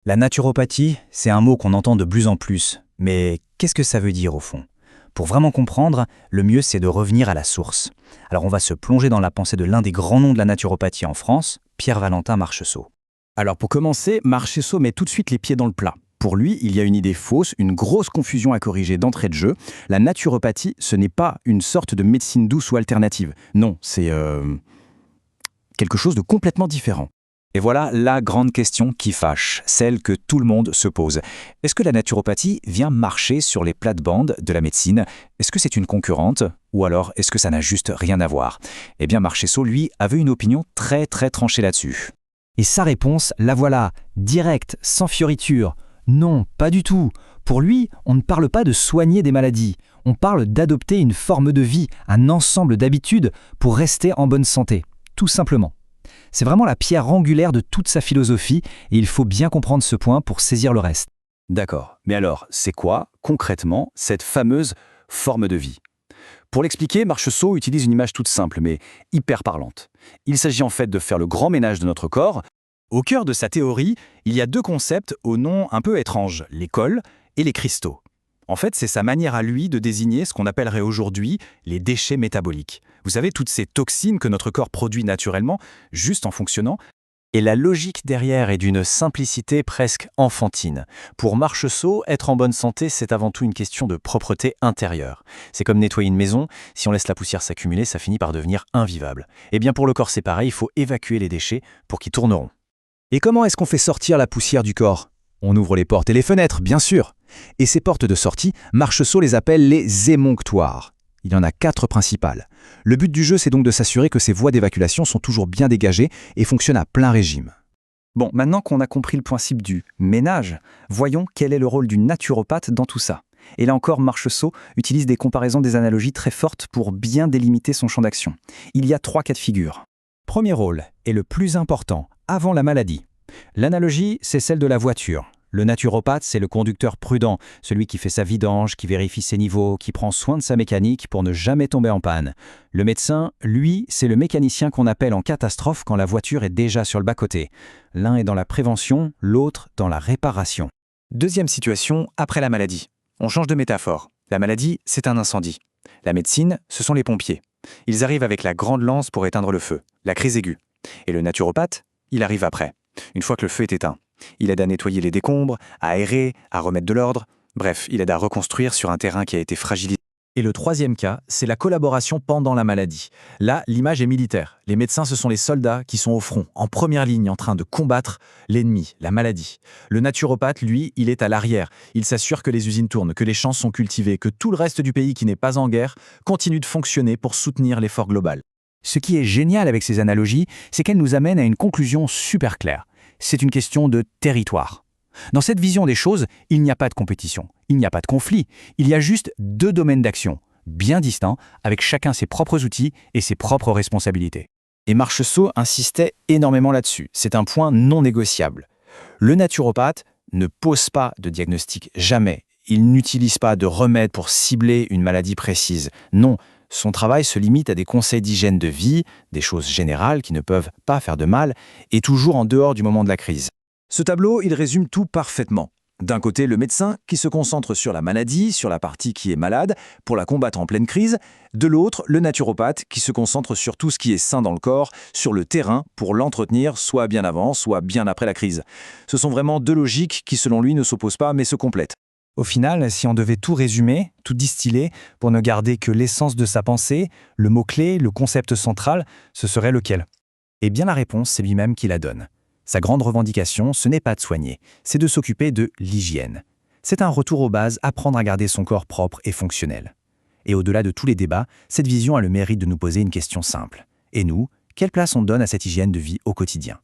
La naturopathie, c'est un mot qu'on entend de plus en plus, mais qu'est-ce que ça veut dire au fond? Pour vraiment comprendre, le mieux c'est de revenir à la source. Alors on va se plonger dans la pensée de l'un des grands noms de la naturopathie en France, Pierre-Valentin Marcheseau. Alors pour commencer, Marcheseau met tout de suite les pieds dans le plat. Pour lui, il y a une idée fausse, une grosse confusion à corriger d'entrée de jeu. La naturopathie, ce n'est pas une sorte de médecine douce ou alternative. Non, c'est quelque chose de complètement différent. Et voilà la grande question qui fâche, celle que tout le monde se pose. Est-ce que la naturopathie vient marcher sur les plates-bandes de la médecine? Est-ce que c'est une concurrente? Ou alors est-ce que ça n'a juste rien à voir? Eh bien Marcheseau, lui, avait une opinion très tranchée là-dessus. Et sa réponse, la voilà, directe, sans fioriture. Non, pas du tout. Pour lui, on ne parle pas de soigner des maladies. On parle d'adopter une forme de vie, un ensemble d'habitudes pour rester en bonne santé. Tout simplement. C'est vraiment la pierre angulaire de toute sa philosophie et il faut bien comprendre ce point pour saisir le reste. D'accord. Mais alors, c'est quoi, concrètement, cette fameuse forme de vie? Pour l'expliquer, Marcheseau utilise une image toute simple, mais hyper parlante. Il s'agit en fait de faire le grand ménage de notre corps. Au cœur de sa théorie, il y a deux concepts au nom un peu étrange, l'école et les cristaux. En fait, c'est sa manière à lui de désigner ce qu'on appellerait aujourd'hui les déchets métaboliques. Vous savez, toutes ces toxines que notre corps produit naturellement, juste en fonctionnant. Et la logique derrière est d'une simplicité presque enfantine. Pour Marcheseau, être en bonne santé, c'est avant tout une question de propreté intérieure. C'est comme nettoyer une maison, si on laisse la poussière s'accumuler, ça finit par devenir invivable. Eh bien pour le corps c'est pareil, il faut évacuer les déchets pour qu'ils tourneront. Et comment est-ce qu'on fait sortir la poussière du corps? On ouvre les portes et les fenêtres, bien sûr. Et ces portes de sortie, Marcheseau les appelle les émonctoires. Il y en a 4 principales. Le but du jeu, c'est donc de s'assurer que ces voies d'évacuation sont toujours bien dégagées et fonctionnent à plein régime. Bon, maintenant qu'on a compris le principe du ménage, voyons quel est le rôle du naturopathe dans tout ça. Et là encore, Marcheseau utilise des comparaisons, des analogies très fortes pour bien délimiter son champ d'action. Il y a 3 cas de figure. Premier rôle, et le plus important, avant la maladie. L'analogie, c'est celle de la voiture. Le naturopathe, c'est le conducteur prudent, celui qui fait sa vidange, qui vérifie ses niveaux, qui prend soin de sa mécanique pour ne jamais tomber en panne. Le médecin, lui, c'est le mécanicien qu'on appelle en catastrophe quand la voiture est déjà sur le bas-côté. L'un est dans la prévention, l'autre dans la réparation. Deuxième situation, après la maladie. On change de métaphore. La maladie, c'est un incendie. La médecine, ce sont les pompiers. Ils arrivent avec la grande lance pour éteindre le feu, la crise aiguë. Et le naturopathe, il arrive après, une fois que le feu est éteint. Il aide à nettoyer les décombres, à aérer, à remettre de l'ordre. Bref, il aide à reconstruire sur un terrain qui a été fragilisé. Et le troisième cas, c'est la collaboration pendant la maladie. Là, l'image est militaire. Les médecins, ce sont les soldats qui sont au front, en première ligne, en train de combattre l'ennemi, la maladie. Le naturopathe, lui, il est à l'arrière. Il s'assure que les usines tournent, que les champs sont cultivés, que tout le reste du pays qui n'est pas en guerre continue de fonctionner pour soutenir l'effort global. Ce qui est génial avec ces analogies, c'est qu'elles nous amènent à une conclusion super claire. C'est une question de territoire. Dans cette vision des choses, il n'y a pas de compétition, il n'y a pas de conflit, il y a juste 2 domaines d'action, bien distincts, avec chacun ses propres outils et ses propres responsabilités. Et Marcheseau insistait énormément là-dessus. C'est un point non négociable. Le naturopathe ne pose pas de diagnostic, jamais. Il n'utilise pas de remède pour cibler une maladie précise. Non, son travail se limite à des conseils d'hygiène de vie, des choses générales qui ne peuvent pas faire de mal, et toujours en dehors du moment de la crise. Ce tableau, il résume tout parfaitement. D'un côté, le médecin qui se concentre sur la maladie, sur la partie qui est malade, pour la combattre en pleine crise. De l'autre, le naturopathe qui se concentre sur tout ce qui est sain dans le corps, sur le terrain, pour l'entretenir soit bien avant, soit bien après la crise. Ce sont vraiment 2 logiques qui, selon lui, ne s'opposent pas, mais se complètent. Au final, si on devait tout résumer, tout distiller, pour ne garder que l'essence de sa pensée, le mot-clé, le concept central, ce serait lequel? Eh bien la réponse, c'est lui-même qui la donne. Sa grande revendication, ce n'est pas de soigner, c'est de s'occuper de l'hygiène. C'est un retour aux bases, apprendre à garder son corps propre et fonctionnel. Et au-delà de tous les débats, cette vision a le mérite de nous poser une question simple. Et nous, quelle place on donne à cette hygiène de vie au quotidien?